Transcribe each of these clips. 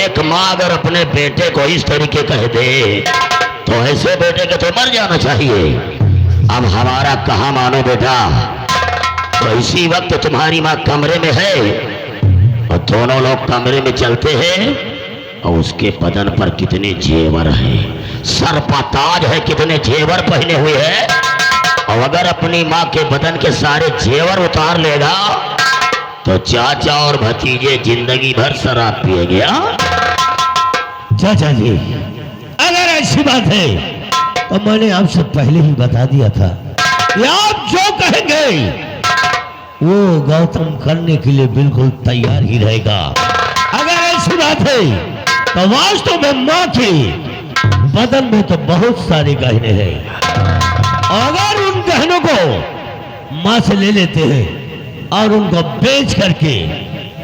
एक माँ अगर अपने बेटे को इस तरीके कह दे तो ऐसे बेटे के तो मर जाना चाहिए। अब हमारा कहाँ मानो बेटा। तो इसी वक्त तुम्हारी माँ कमरे में है और दोनों लोग कमरे में चलते हैं और उसके बदन पर कितने जेवर हैं, सर पर ताज है, कितने जेवर पहने हुए हैं। और अगर अपनी माँ के बदन के सारे जेवर उतार लेगा तो चाचा और भतीजे जिंदगी भर शराब पिएंगे। चाचा जी, अगर ऐसी बात है तो मैंने आपसे पहले ही बता दिया था कि आप जो कहेंगे वो गौतम करने के लिए बिल्कुल तैयार ही रहेगा। अगर ऐसी बात है तो वास्तव में माँ के बदन में तो बहुत सारे गहने हैं। अगर उन गहनों को माँ से ले लेते हैं और उनको बेच करके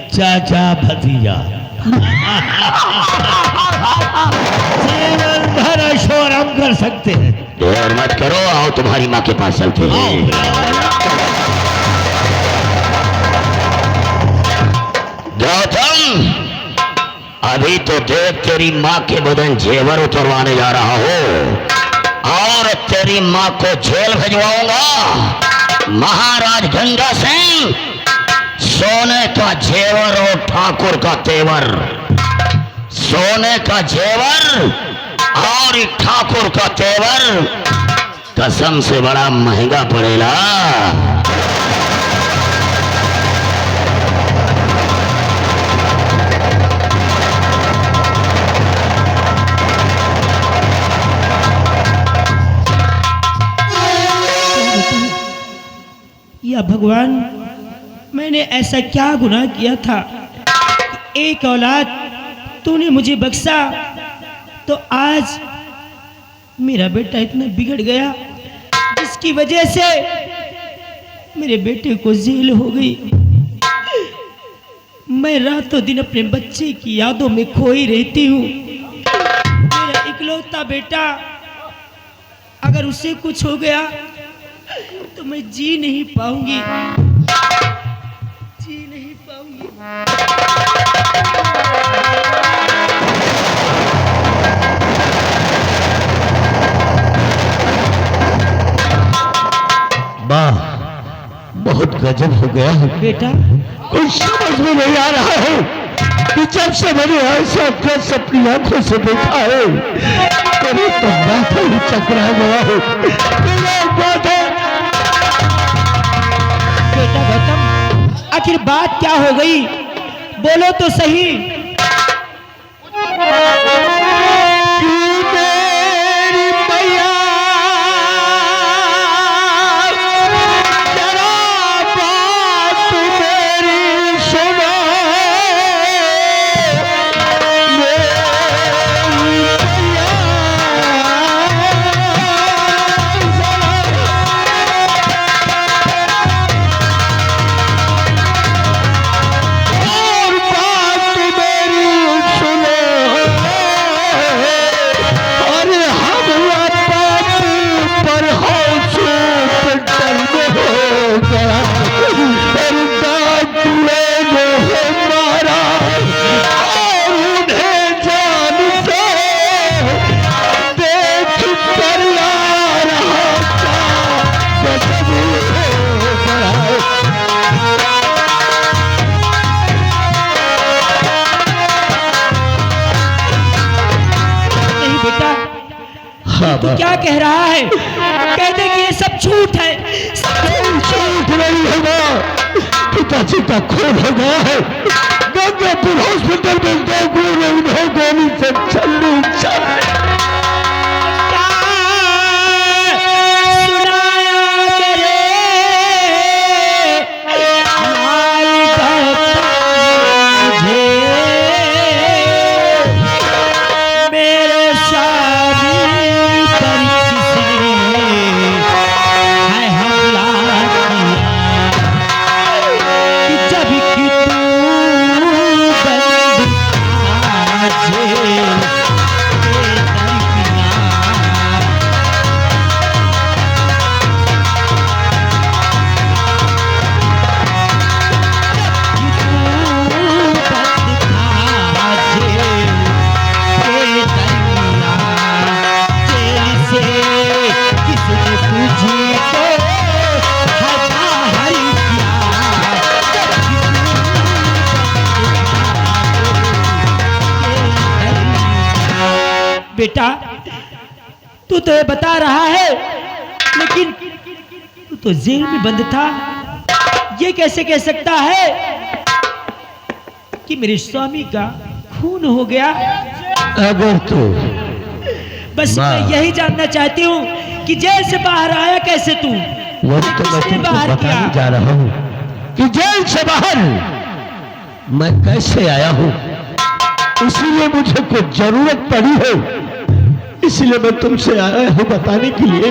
चाचा भतीजा जीवन भर ऐशो आराम कर सकते हैं। देर मत करो, आओ तुम्हारी माँ के पास चलते हैं। गौतम, अभी तो देख तेरी माँ के बदन जेवर उतरवाने जा रहा हो और तेरी माँ को जेल भिजवाऊंगा। महाराज गंगा सिंह, सोने का जेवर और ठाकुर का तेवर, सोने का जेवर और ठाकुर का तेवर कसम से बड़ा महंगा पड़ेगा। या भगवान, मैंने ऐसा क्या गुनाह किया था कि एक औलाद तूने मुझे बख्शा तो आज मेरा बेटा इतना बिगड़ गया जिसकी वजह से मेरे बेटे को जेल हो गई। मैं रातों दिन अपने बच्चे की यादों में खोई रहती हूँ। मेरा इकलौता बेटा, अगर उसे कुछ हो गया तो मैं जी नहीं पाऊंगी, जी नहीं पाऊंगी। माँ, बहुत गजब हो गया है बेटा। कुछ समझ में नहीं आ रहा है कि जब से मैंने ऐसा दृश्य अपनी आंखों से देखा है मेरे तो माथा ही चकरा गया है। बेटा गौतम, आखिर बात क्या हो गई, बोलो तो सही। तू क्या कह रहा है? कहते कि ये सब झूठ है। झूठ नहीं होगा, पिताजी का खून हो गया है। गंगापुर हॉस्पिटल में 2 गोली से छल्लू चल बेटा तू तो ये बता रहा है, लेकिन तू तो जेल में बंद था। ये कैसे कह सकता है कि मेरे स्वामी का खून हो गया? अगर तू बस मैं यही जानना चाहती हूँ कि जेल से बाहर आया कैसे तू? वही तो मैं किसने तुमको बाहर बताने किया? जा रहा हूँ कि जेल से बाहर मैं कैसे आया हूँ। इसलिए मुझे कुछ जरूरत पड़ी है, इसलिए मैं तुमसे आया हूँ बताने के लिए।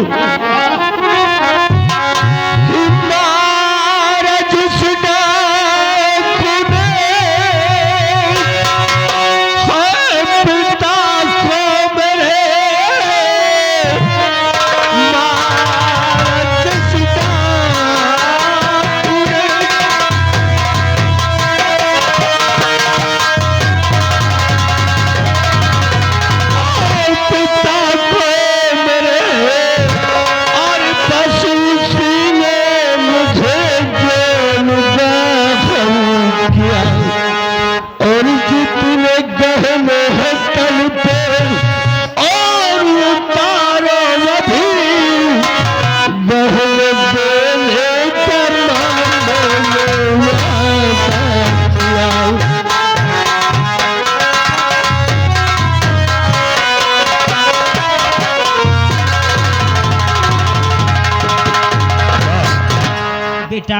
बेटा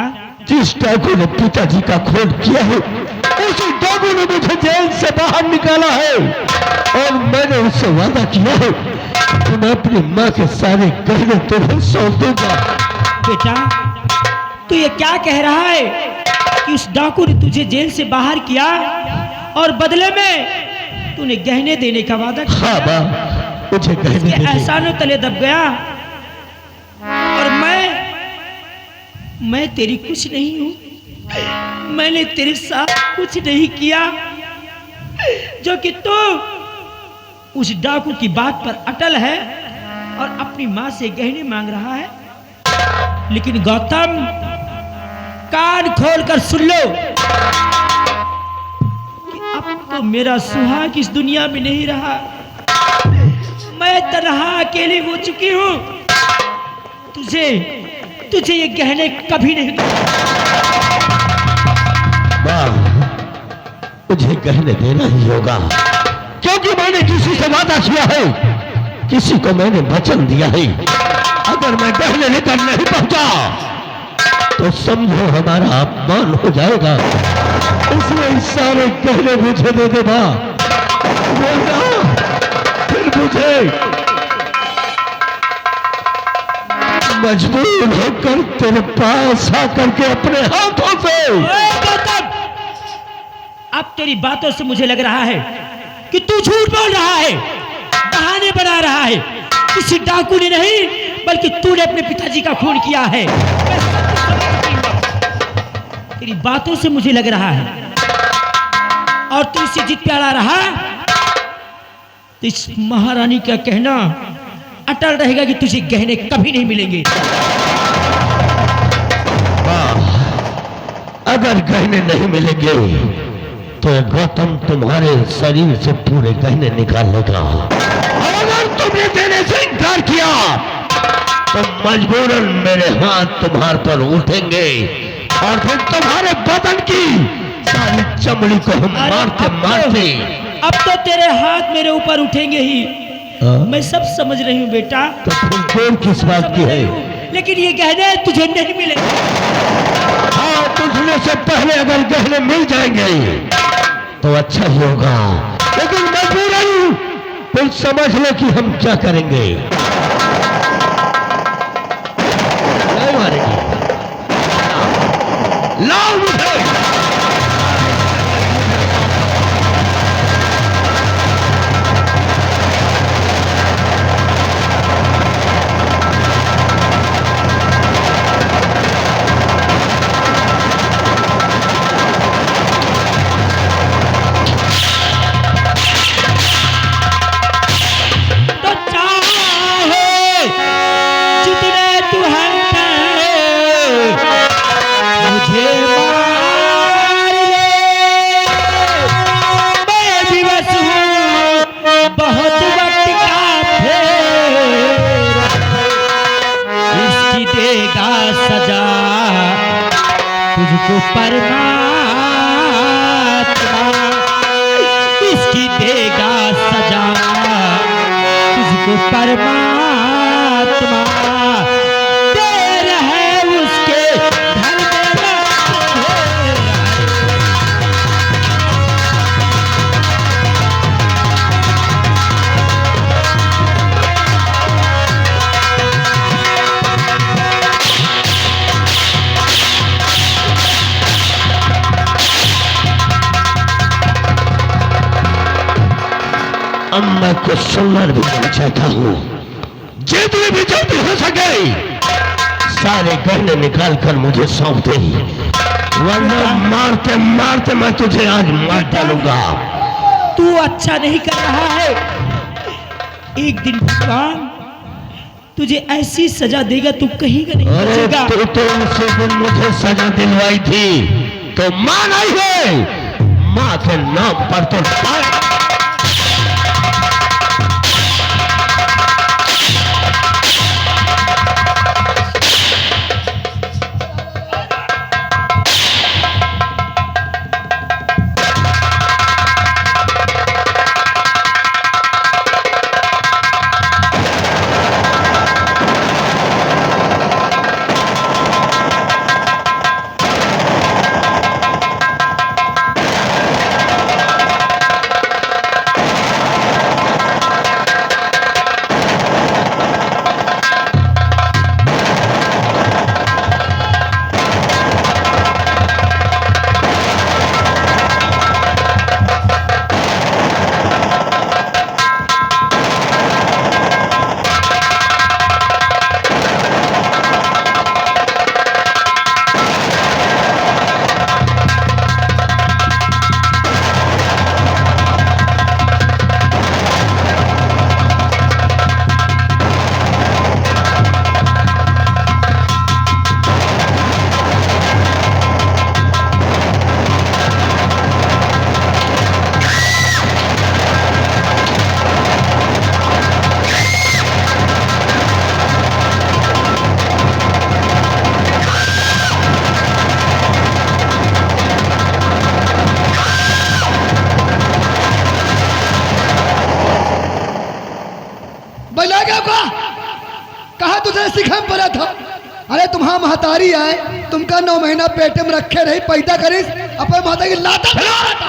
जिस डाकू ने पिताजी का खून किया है, उसी डाकू ने मुझे जेल से बाहर निकाला है। और मैंने उससे वादा किया है कि मैं अपनी माँ के सारे गहने तुम्हें सौंप दूंगा। बेटा तू ये क्या कह रहा है कि उस डाकू ने तुझे जेल से बाहर किया और बदले में तूने गहने देने का वादा किया? हाँ माँ, मुझे गहने उसके दे दे। एहसानों तले दब गया और मैं तेरी कुछ नहीं हूं। मैंने तेरे साथ कुछ नहीं किया, जो कि तू उस डाकू की बात पर अटल है और अपनी मां से गहने मांग रहा है। लेकिन गौतम कान खोलकर सुन लो कि अब तो मेरा सुहाग इस दुनिया में नहीं रहा। मैं तन्हा अकेली हो चुकी हूं। तुझे ये गहने कभी नहीं। माँ, मुझे गहने देना ही होगा, क्योंकि मैंने किसी से वादा किया है, किसी को मैंने वचन दिया है। अगर मैं गहने लेकर नहीं पहुंचा तो समझो हमारा अपमान हो जाएगा। इसलिए सारे गहने मुझे दे दे माँ, वरना फिर मुझे मजबूर होकर तेरे पास आकर के अपने हाथों से। गौतम, अब तेरी बातों से मुझे लग रहा है कि तू झूठ बोल रहा है, बहाने बना रहा है। किसी डाकू ने नहीं बल्कि तूने अपने पिताजी का खून किया है। तेरी बातों से मुझे लग रहा है, और तू इससे जिद पे अड़ा रहा तो इस महारानी का कहना अटल रहेगा कि तुझे गहने कभी नहीं मिलेंगे। अगर गहने नहीं मिलेंगे तो ये गौतम तुम्हारे शरीर से पूरे गहने निकाल लेगा। अगर तुमने देने से इनकार किया तो मजबूरन मेरे हाथ तुम्हारे पर उठेंगे और फिर तुम्हारे बदन की सारी चमड़ी को हम मारते मारते। अब तो तेरे हाथ मेरे ऊपर उठेंगे ही। मैं सब समझ रही हूँ बेटा। तो फिर देर किस बात की है? लेकिन ये गहने तुझे नहीं मिलेंगे। हाँ, तुझने से पहले अगर गहने मिल जाएंगे तो अच्छा ही होगा, लेकिन मजबूरन फिर समझ लो कि हम क्या करेंगे। नहीं मारेंगे, लाओ मुझे। तुझको परमात्मा इसकी देगा सजा, तुझको परमात्मा दे रहे उसके घर में ना। अब मैं कुछ सुनना भी नहीं चाहता हूँ। जितनी भी जल्दी हो सके सारे गहने निकाल कर मुझे सौंप दे, वरना मारते मारते मैं तुझे आज मार डालूंगा। तू अच्छा नहीं कर रहा है। एक दिन भगवान तुझे ऐसी सजा देगा तू कहीं का नहीं अरे बचेगा। तू तो उसी दिन मुझे सजा दिलवाई थी तो मां नहीं है, मां के नाम पर तो कहा तुझे सिखा पड़ा था। अरे तुम्हारा महतारी आए तुमका 9 महीना पेटे में रखे रही पैदा करीस अपने माता की लाता फैला रहा था।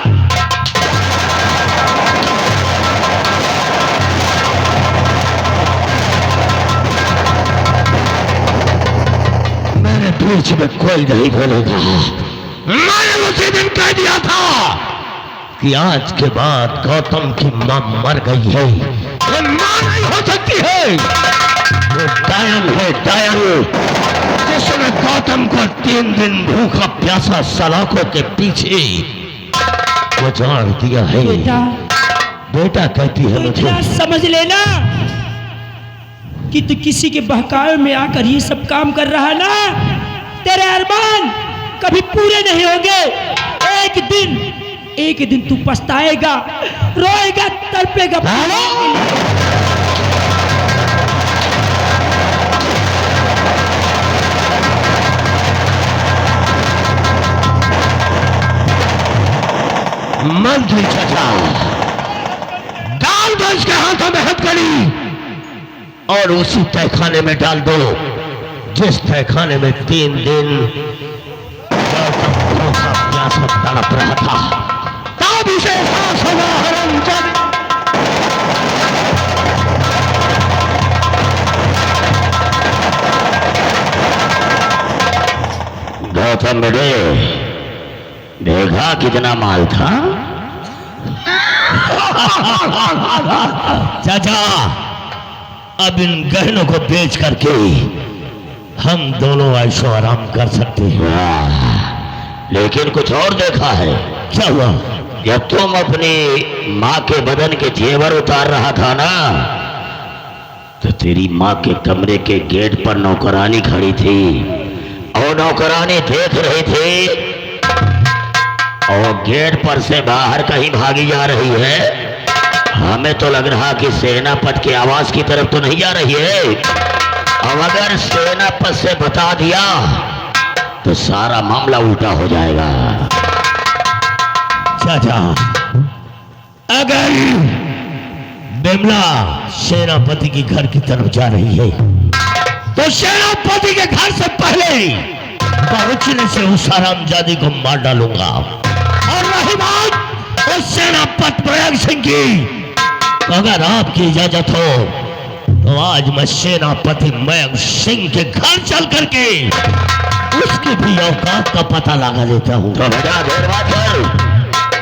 मेरे बीच में कोई नहीं बोलेगा। मैंने उसी दिन कह दिया था कि आज के बाद गौतम की मां मर गई है, ये मां नहीं हो सकती है, वो डायन है, डायन जिसने गौतम को 3 दिन भूखा प्यासा सलाखों के पीछे गुजार दिया है। बेटा बेटा कहती है मुझे। बेटा समझ लेना कि तू किसी के बहकावे में आकर ये सब काम कर रहा ना, तेरे अरमान कभी पूरे नहीं होंगे। एक दिन तू पछताएगा, रोएगा, तड़पेगा। मंत्री चाचा डाल दो इसके हाथों में हथकड़ी और उसी तहखाने में डाल दो जिस तहखाने में 3 दिन भूखा प्यासा तड़प रहा था। तब इसे एहसास हुआ हरमजाद। गौतम बेटे देखा कितना माल था। चाचा अब इन गहनों को बेच करके हम दोनों ऐशो आराम कर सकते हैं। लेकिन कुछ और देखा है। क्या हुआ? जब तुम अपनी माँ के बदन के जेवर उतार रहा था ना, तो तेरी माँ के कमरे के गेट पर नौकरानी खड़ी थी और नौकरानी देख रही थी और गेट पर से बाहर कहीं भागी जा रही है। हमें तो लग रहा कि सेनापत की आवाज की तरफ तो नहीं जा रही है। अब अगर सेनापत से बता दिया तो सारा मामला उल्टा हो जाएगा। चाचा, अगर बिमला सेनापति के घर की तरफ जा रही है तो सेनापति के घर से पहले पहुंचने से उस हरामजादी को मार डालूंगा। और रही बात उस सेनापति मयंक सिंह की, तो अगर आपकी इजाजत हो तो आज मैं सेनापति मयंक सिंह के घर चल करके उसकी भी औकात का पता लगा देता हूँ। तो बेटा देर बात कर,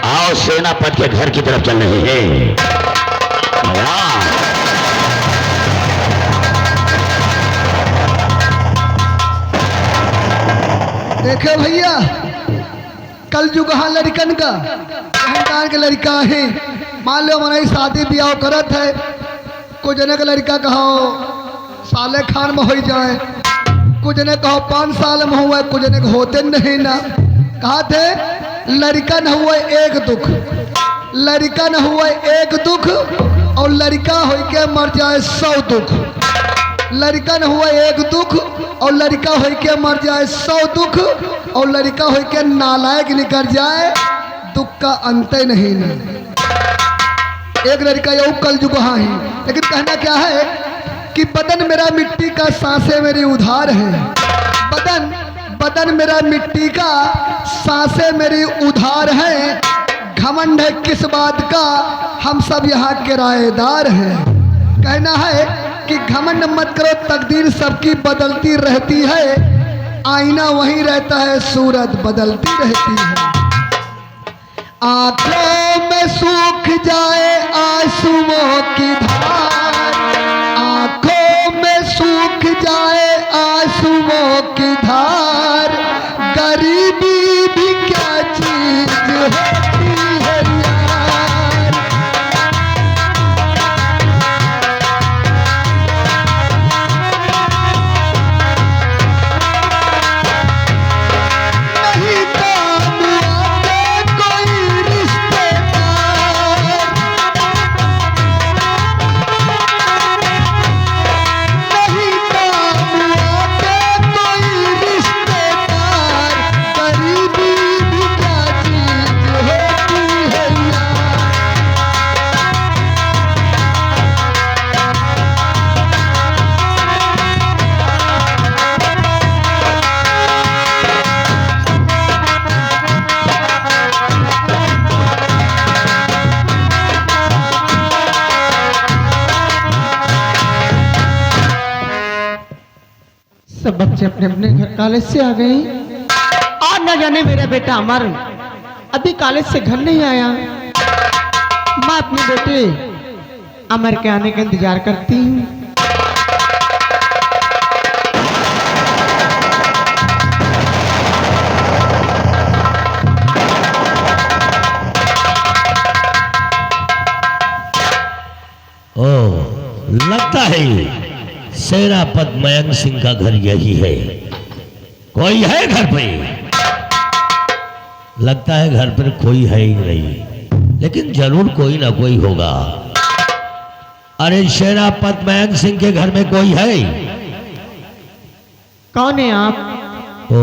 आओ सेनापति के घर की तरफ चल रहे हैं। देखे भैया, कल जुगहा लड़कन का अहंकार के लड़का है। मान लो मनाई शादी ब्याह करत है, कुछ जने का लड़का कहो साले खान में हो जाए, कुछ जने कहो 5 साल में हुआ, कुछ जने को होते नहीं ना। कहा थे लड़का न हुआ एक दुख, लड़का न हुआ एक दुख, और लड़का हो के मर जाए 100 दुख। लड़का न हुआ एक दुख और लड़का हो के मर जाए 100 दुख, और लड़का हो के नालायक निकल जाए, दुख का अंत ही नहीं ना। एक लड़का ये कल जुगहा है, लेकिन कहना क्या है कि बदन मेरा मिट्टी का, सांसें मेरी उधार है। बदन मेरा मिट्टी का, सांसें मेरी उधार है। घमंड है किस बात का, हम सब यहाँ किराएदार हैं। कहना है कि घमंड मत करो, तकदीर सबकी बदलती रहती है, आईना वहीं रहता है, सूरत बदलती रहती है। आंखों में सूख जाए आंसुओं की धार, आंखों में सूख जाए आंसुओं की धार, गरीबी भी क्या चीज होती है यार। नहीं काम आते कोई रिश्तेदार, नहीं काम आते कोई रिश्तेदार, गरीबी भी क्या चीज होती है यार। सब बच्चे अपने अपने घर कॉलेज से आ गए। और न जाने मेरा बेटा अमर अभी कॉलेज से घर नहीं आया। मैं अपने बेटे अमर के आने का इंतजार करती हूँ। ओ, लगता है सेनापति मयंक सिंह का घर यही है। कोई है घर पे? लगता है घर पर कोई है ही नहीं, लेकिन जरूर कोई ना कोई होगा। अरे सेनापति मयंक सिंह के घर में कोई है? कौन है आप? ओ,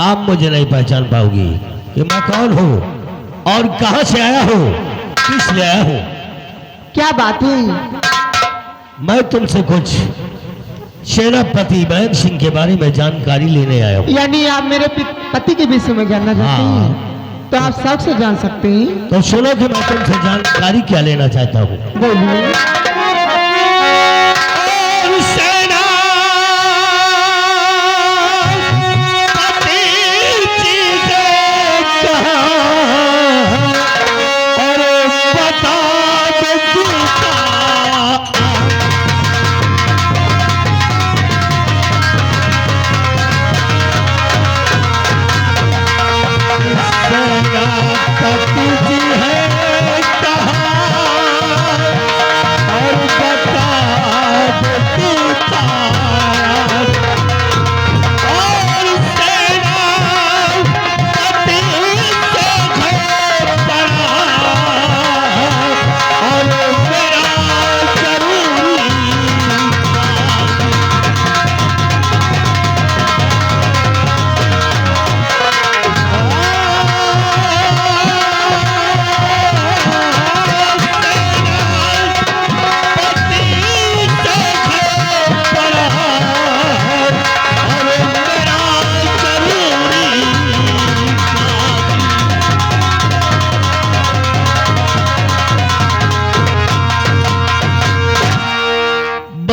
आप मुझे नहीं पहचान पाओगी कि मैं कौन हूँ और कहां से आया हूँ, किस लिए आया हूँ। क्या बात है? मैं तुमसे कुछ सेनापति मयंक सिंह के बारे में जानकारी लेने आया हूँ। यानी आप मेरे पति के विषय में जानना चाहते हैं? तो आप सब से जान सकते हैं। तो सुनो कि मैं तुमसे जानकारी क्या लेना चाहता हूँ। बोलिए।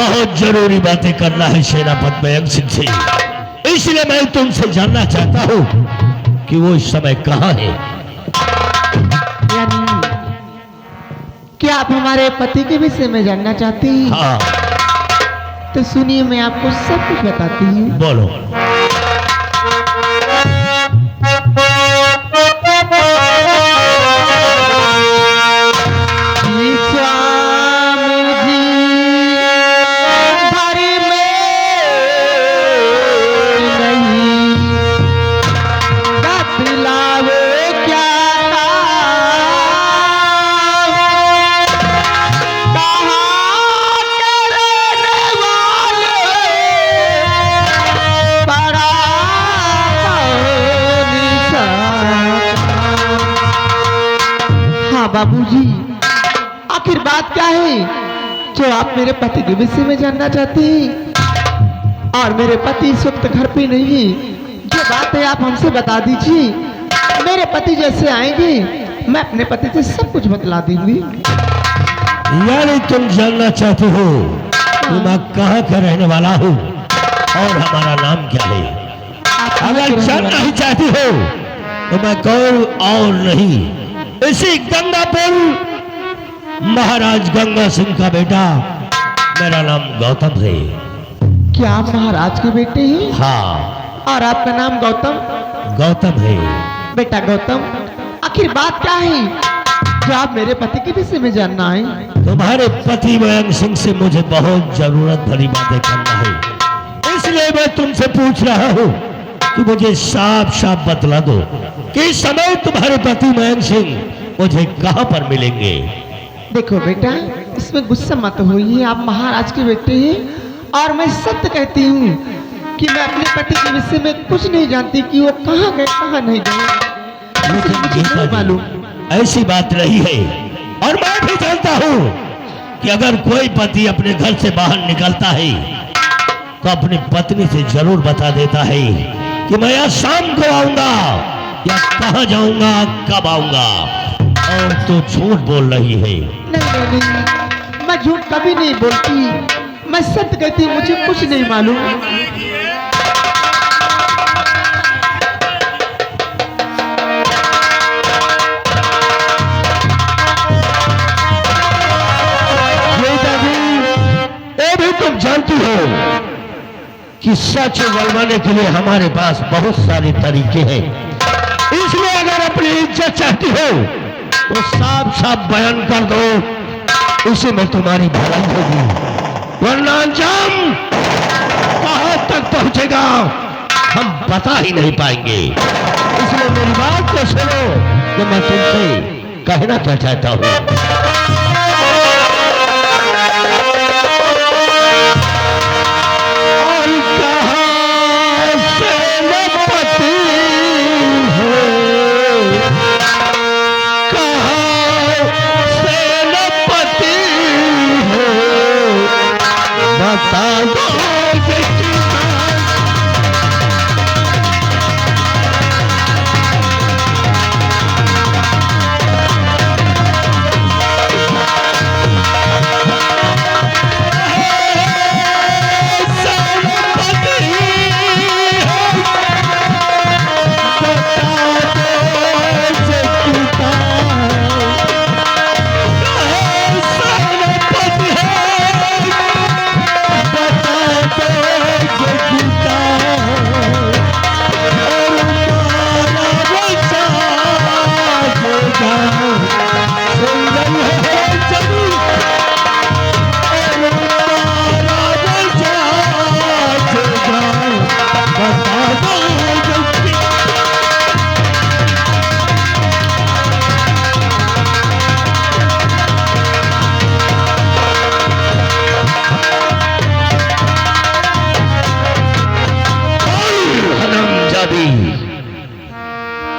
बहुत जरूरी बातें करना है सेनापति मयंक सिंह से, इसलिए मैं तुमसे जानना चाहता हूँ कि वो इस समय कहाँ है। यानी क्या आप हमारे पति के विषय में जानना चाहती हैं? हाँ तो सुनिए, मैं आपको सब कुछ बताती हूँ। बोलो। बाबूजी, आखिर बात क्या है जो आप मेरे पति के विषय में जानना चाहते हैं? और मेरे पति इस वक्त घर पे नहीं है। जो बात है आप हमसे बता दीजिए। मेरे पति जैसे आएंगे मैं अपने पति से सब कुछ बतला दूंगी। यानी तुम जानना चाहते हो कि मैं कहाँ का रहने वाला हूँ और हमारा नाम क्या है? अगर जानना ही चाहती हो तो मैं कौन और नहीं, इसी गंगापुर महाराज गंगा सिंह का बेटा, मेरा नाम गौतम है। क्या आप महाराज के बेटे हैं? हाँ। और आपका नाम गौतम? गौतम है। बेटा गौतम, आखिर बात क्या है जो आप मेरे पति के विषय में जानना है? तुम्हारे पति मयंक सिंह से मुझे बहुत जरूरत भरी बातें करना है, इसलिए मैं तुमसे पूछ रहा हूँ कि मुझे साफ साफ बतला दो कि इस समय तुम्हारे पति मयंक सिंह मुझे कहाँ पर मिलेंगे। देखो बेटा, इसमें गुस्सा मत होइए। आप महाराज के बेटे हैं और मैं सत्य कहती हूँ कि मैं अपने पति के विषय में कुछ नहीं जानती कि वो कहाँ गए कहाँ नहीं गए। लेकिन मुझे नहीं मालूम। ऐसी बात नहीं है, और मैं भी जानता हूँ कि अगर कोई पति अपने घर से बाहर निकलता है तो अपनी पत्नी से जरूर बता देता है कि मैं आज शाम को आऊंगा या कहाँ जाऊंगा, कब आऊंगा। और तो झूठ बोल रही है। नहीं, मैं झूठ कभी नहीं बोलती। मैं सत्य कहती हूँ, मुझे कुछ नहीं मालूम। ये भी तुम जानती हो कि सच गलवाने के लिए हमारे पास बहुत सारे तरीके हैं, इसलिए अगर अपनी इज्जत चाहती हो तो साफ साफ बयान कर दो, उसी में तुम्हारी भलाई होगी, वरना अंजाम कहां तक पहुंचेगा हम बता ही नहीं पाएंगे। इसलिए मेरी बात को सुनो कि मैं तुमसे कहना क्या चाहता हूं।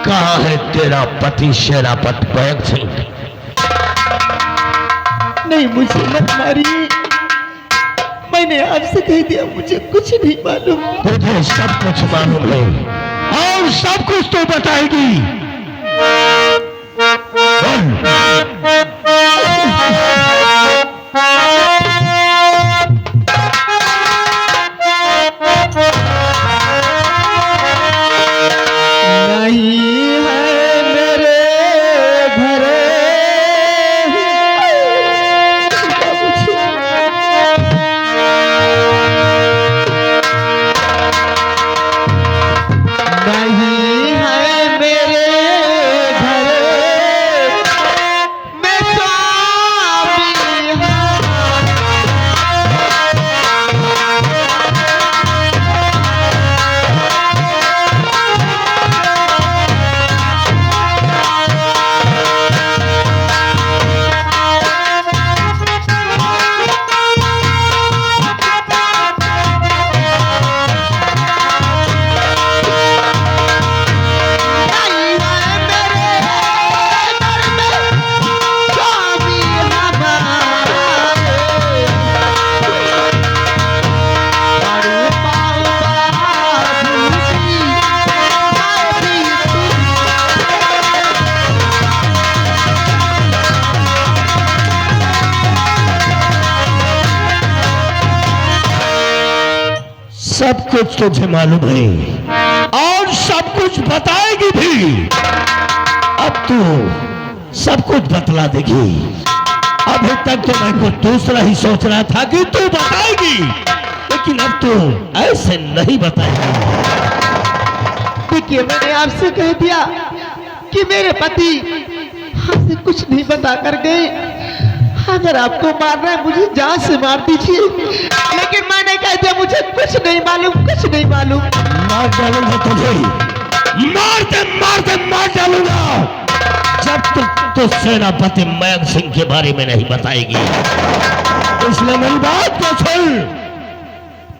कहाँ है तेरा पति सेनापति मयंक सिंह? नहीं, मुझे मत मारिए। मैंने आपसे कह दिया, मुझे कुछ नहीं मालूम। तुझे सब कुछ मालूम है और सब कुछ तो बताएगी। सब कुछ तुझे मालूम है और सब कुछ बताएगी भी। अब तू सब कुछ बतला देगी। अभी तक तो मैं कुछ दूसरा ही सोच रहा था कि तू बताएगी, लेकिन अब तू ऐसे नहीं बताएगी। देखिए, मैंने आपसे कह दिया कि मेरे पति हमसे कुछ नहीं बता कर गए। अगर आपको मारना है मुझे जान से मार दीजिए, लेकिन मैंने कह दिया मुझे कुछ नहीं मालूम, कुछ नहीं मालूम। मार डालूंगा तुझे, मार डालूंगा जब तक तो सेनापति मयंक सिंह के बारे में नहीं बताएगी। इसलिए मेरी बात को सुन।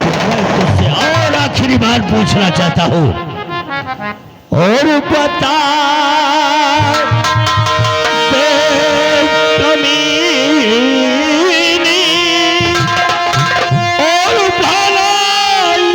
मैं तुझसे और आखिरी बार पूछना चाहता हूँ, और बता दे कमीनी और भलाई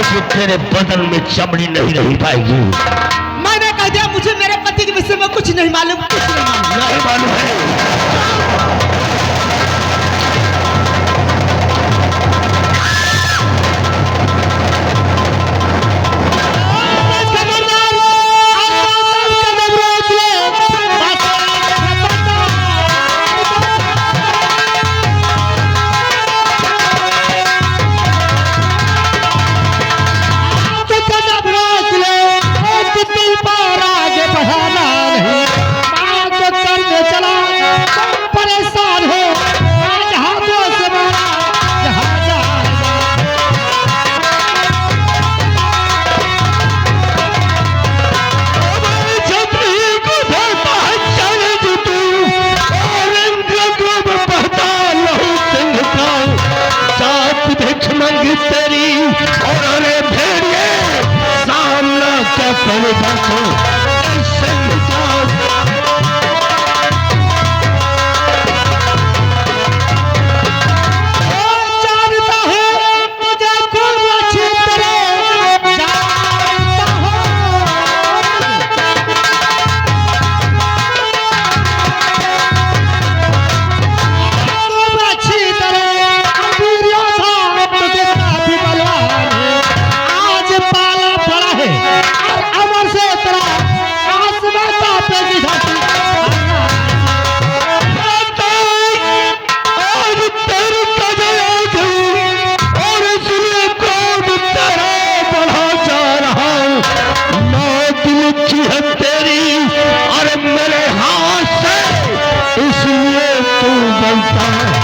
से तेरे बदन में चमड़ी नहीं रह पाएगी। मैंने कह दिया मुझे मेरे पति के विषय में कुछ नहीं मालूम, कुछ नहीं मालूम है। इसलिए तू बोलता